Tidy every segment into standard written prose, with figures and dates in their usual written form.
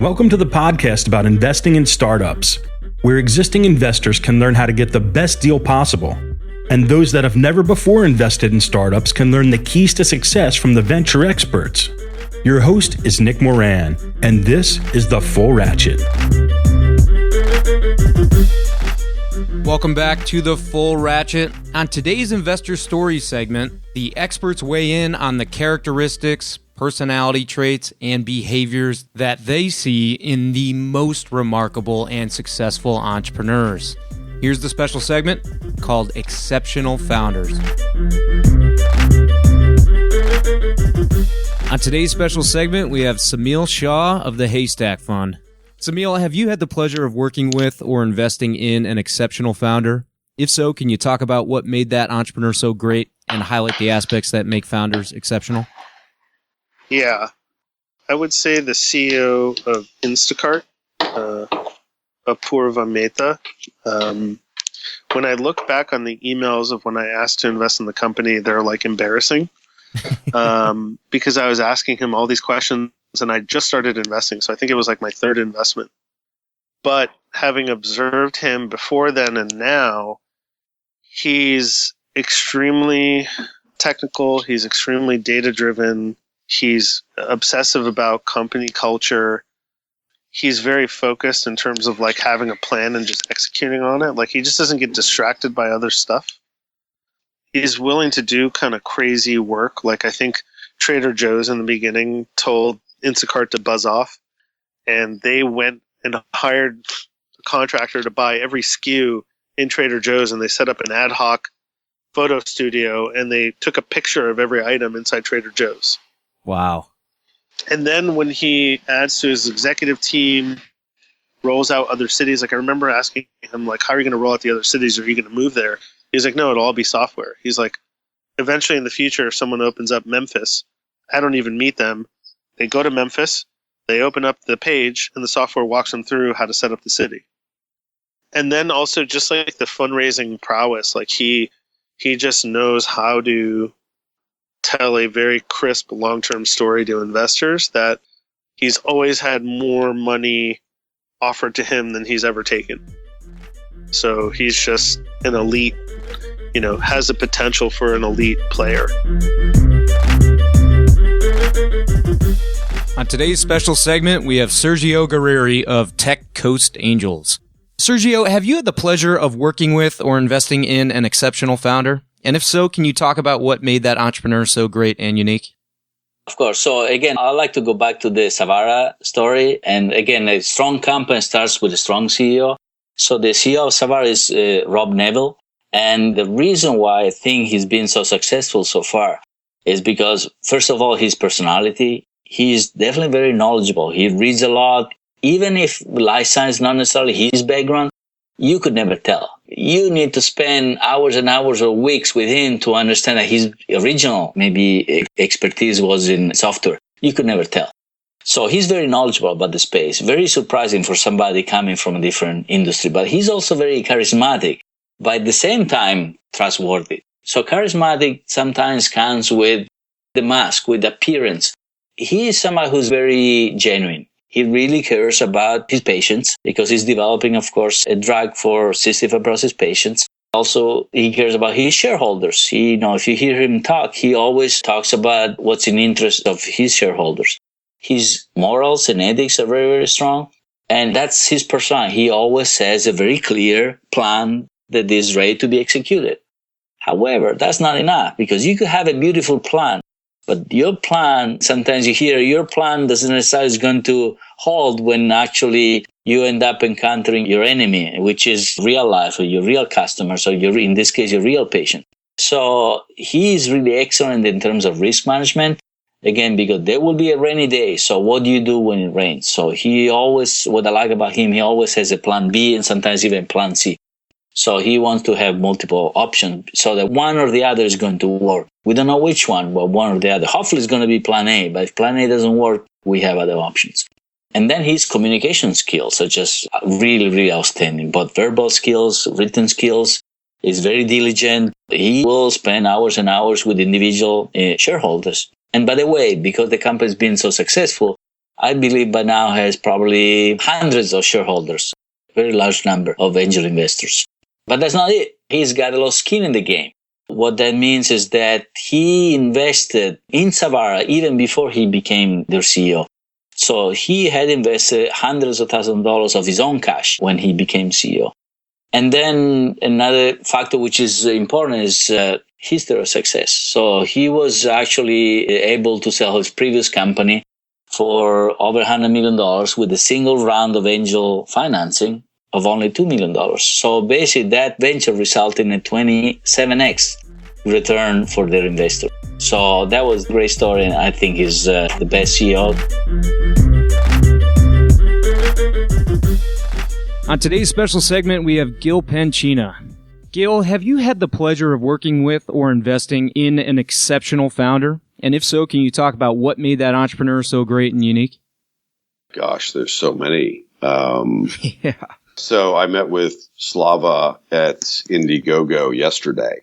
Welcome to the podcast about investing in startups, where existing investors can learn how to get the best deal possible. And those that have never before invested in startups can learn the keys to success from the venture experts. Your host is Nick Moran, and this is The Full Ratchet. Welcome back to The Full Ratchet. On today's Investor Stories segment, the experts weigh in on the characteristics, personality traits, and behaviors that they see in the most remarkable and successful entrepreneurs. Here's the special segment called Exceptional Founders. On today's special segment, we have Samil Shah of the Haystack Fund. Samil, have you had the pleasure of working with or investing in an exceptional founder? If so, can you talk about what made that entrepreneur so great and highlight the aspects that make founders exceptional? Yeah, I would say the CEO of Instacart, Apoorva Mehta. When I look back on the emails of when I asked to invest in the company, they're like embarrassing because I was asking him all these questions and I just started investing. So I think it was like my third investment. But having observed him before then and now, he's extremely technical. He's extremely data-driven. He's obsessive about company culture. He's very focused in terms of like having a plan and just executing on it. Like he just doesn't get distracted by other stuff. He's willing to do kind of crazy work. Like I think Trader Joe's in the beginning told Instacart to buzz off, and they went and hired a contractor to buy every SKU in Trader Joe's, and they set up an ad hoc photo studio, and they took a picture of every item inside Trader Joe's. Wow. And then when he adds to his executive team, rolls out other cities, like I remember asking him, like, how are you going to roll out the other cities? Are you going to move there? He's like, no, it'll all be software. He's like, eventually in the future, if someone opens up Memphis, I don't even meet them. They go to Memphis, they open up the page, and the software walks them through how to set up the city. And then also just like the fundraising prowess, like he just knows how to tell a very crisp long-term story to investors that he's always had more money offered to him than he's ever taken. So he's just an elite, has the potential for an elite player. On today's special segment, we have Sergio Guerrieri of Tech Coast Angels. Sergio, have you had the pleasure of working with or investing in an exceptional founder? And if so, can you talk about what made that entrepreneur so great and unique? Of course. So again, I like to go back to the Savara story. And again, a strong company starts with a strong CEO. So the CEO of Savara is Rob Neville. And the reason why I think he's been so successful so far is because, first of all, his personality. He's definitely very knowledgeable. He reads a lot. Even if life science is not necessarily his background, you could never tell. You need to spend hours and hours or weeks with him to understand that his original maybe expertise was in software. You could never tell. So he's very knowledgeable about the space. Very surprising for somebody coming from a different industry. But he's also very charismatic, but at the same time trustworthy. So charismatic sometimes comes with the mask, with appearance. He is somebody who's very genuine. He really cares about his patients because he's developing, of course, a drug for cystic fibrosis patients. Also, he cares about his shareholders. If you hear him talk, he always talks about what's in interest of his shareholders. His morals and ethics are very, very strong. And that's his persona. He always has a very clear plan that is ready to be executed. However, that's not enough because you could have a beautiful plan. But your plan, sometimes you hear your plan doesn't necessarily is going to hold when actually you end up encountering your enemy, which is real life or your real customers or in this case, your real patient. So he is really excellent in terms of risk management. Again, because there will be a rainy day. So what do you do when it rains? So what I like about him, he always has a plan B and sometimes even plan C. So he wants to have multiple options so that one or the other is going to work. We don't know which one, but one or the other. Hopefully it's going to be plan A, but if plan A doesn't work, we have other options. And then his communication skills are just really, really outstanding. Both verbal skills, written skills. He's very diligent. He will spend hours and hours with individual shareholders. And by the way, because the company's been so successful, I believe by now has probably hundreds of shareholders, very large number of angel investors. But that's not it. He's got a lot of skin in the game. What that means is that he invested in Savara even before he became their CEO. So he had invested hundreds of thousands of dollars of his own cash when he became CEO. And then another factor which is important is history of success. So he was actually able to sell his previous company for over $100 million with a single round of angel financing of only $2 million. So basically that venture resulted in a 27x return for their investor. So that was a great story, and I think he's the best CEO. On today's special segment, we have Gil Penchina. Gil, have you had the pleasure of working with or investing in an exceptional founder? And if so, can you talk about what made that entrepreneur so great and unique? Gosh, there's so many. Yeah. So I met with Slava at Indiegogo yesterday,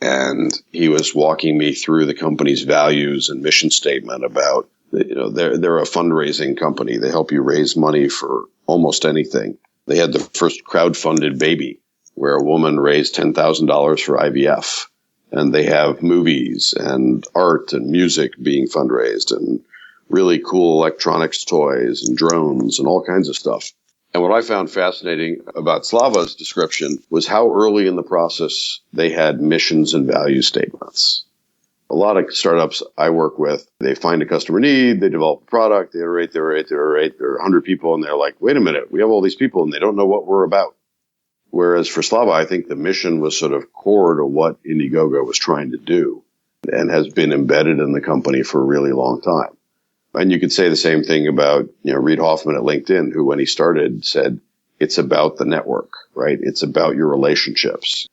and he was walking me through the company's values and mission statement about, they're a fundraising company. They help you raise money for almost anything. They had the first crowdfunded baby where a woman raised $10,000 for IVF. And they have movies and art and music being fundraised and really cool electronics toys and drones and all kinds of stuff. And what I found fascinating about Slava's description was how early in the process they had missions and value statements. A lot of startups I work with, they find a customer need, they develop a product, they iterate. There are 100 people, and they're like, wait a minute, we have all these people, and they don't know what we're about. Whereas for Slava, I think the mission was sort of core to what Indiegogo was trying to do and has been embedded in the company for a really long time. And you could say the same thing about, Reid Hoffman at LinkedIn, who when he started said, it's about the network, right? It's about your relationships.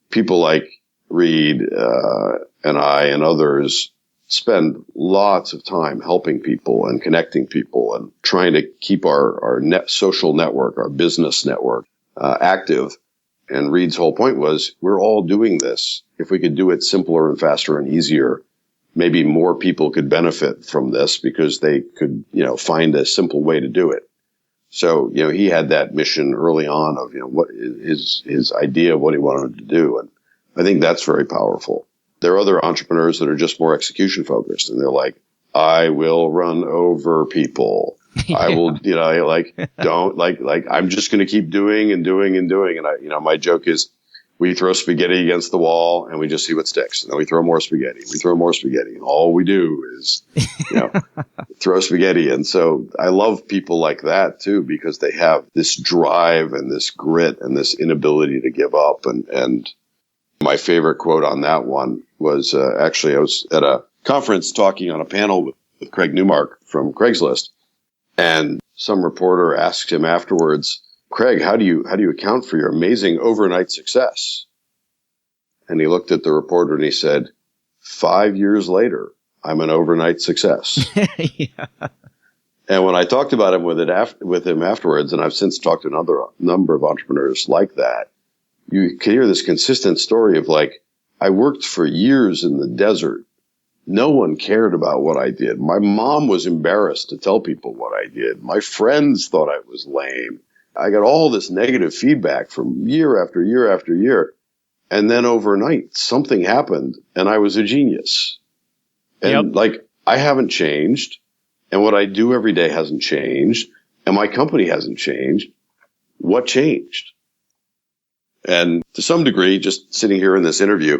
People like Reid and I and others spend lots of time helping people and connecting people and trying to keep our social network, our business network, active. And Reid's whole point was, we're all doing this. If we could do it simpler and faster and easier, maybe more people could benefit from this because they could, find a simple way to do it. So, he had that mission early on of, what his idea of what he wanted to do. And I think that's very powerful. There are other entrepreneurs that are just more execution focused, and they're like, I will run over people. I will, I'm just going to keep doing and doing and doing. And my joke is we throw spaghetti against the wall and we just see what sticks. And then we throw more spaghetti. And all we do is, throw spaghetti. And so I love people like that too, because they have this drive and this grit and this inability to give up. And my favorite quote on that one was, actually I was at a conference talking on a panel with Craig Newmark from Craigslist. And some reporter asked him afterwards, Craig, how do you account for your amazing overnight success? And he looked at the reporter and he said, 5 years later, I'm an overnight success. Yeah. And when I talked about him with him afterwards, and I've since talked to another number of entrepreneurs like that, you can hear this consistent story of like, I worked for years in the desert. No one cared about what I did. My mom was embarrassed to tell people what I did. My friends thought I was lame. I got all this negative feedback from year after year after year. And then overnight, something happened and I was a genius. And I haven't changed. And what I do every day hasn't changed. And my company hasn't changed. What changed? And to some degree, just sitting here in this interview,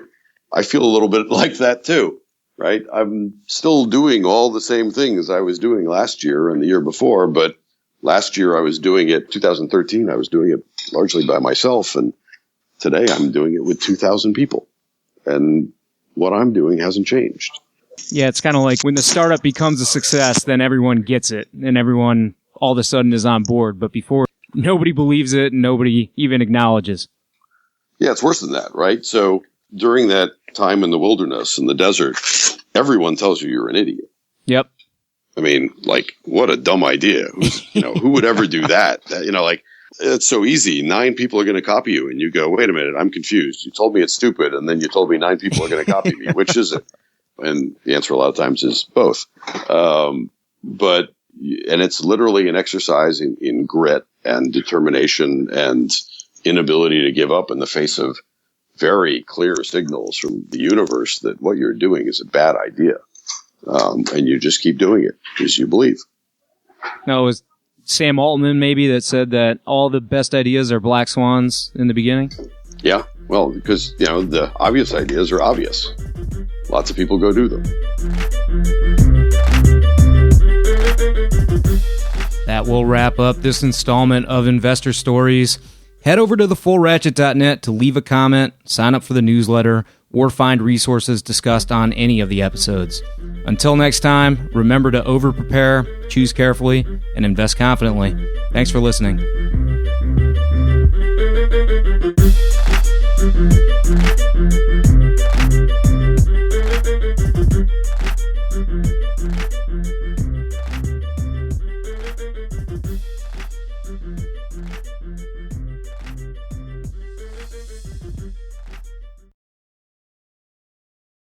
I feel a little bit like that too. Right? I'm still doing all the same things I was doing last year and the year before, but last year I was doing it, 2013, I was doing it largely by myself, and today I'm doing it with 2,000 people. And what I'm doing hasn't changed. Yeah, it's kind of like when the startup becomes a success, then everyone gets it, and everyone all of a sudden is on board. But before, nobody believes it, and nobody even acknowledges. Yeah, it's worse than that, right? So during that time in the wilderness, in the desert, everyone tells you you're an idiot. Yep. I mean, like, what a dumb idea. Who would ever do that? It's so easy. 9 people are going to copy you. And you go, wait a minute, I'm confused. You told me it's stupid. And then you told me 9 people are going to copy me. Which is it? And the answer a lot of times is both. And it's literally an exercise in grit and determination and inability to give up in the face of very clear signals from the universe that what you're doing is a bad idea. And you just keep doing it because you believe. Now, it was Sam Altman maybe that said that all the best ideas are black swans in the beginning? Yeah. Well, because, the obvious ideas are obvious. Lots of people go do them. That will wrap up this installment of Investor Stories. Head over to thefullratchet.net to leave a comment, sign up for the newsletter, or find resources discussed on any of the episodes. Until next time, remember to over-prepare, choose carefully, and invest confidently. Thanks for listening.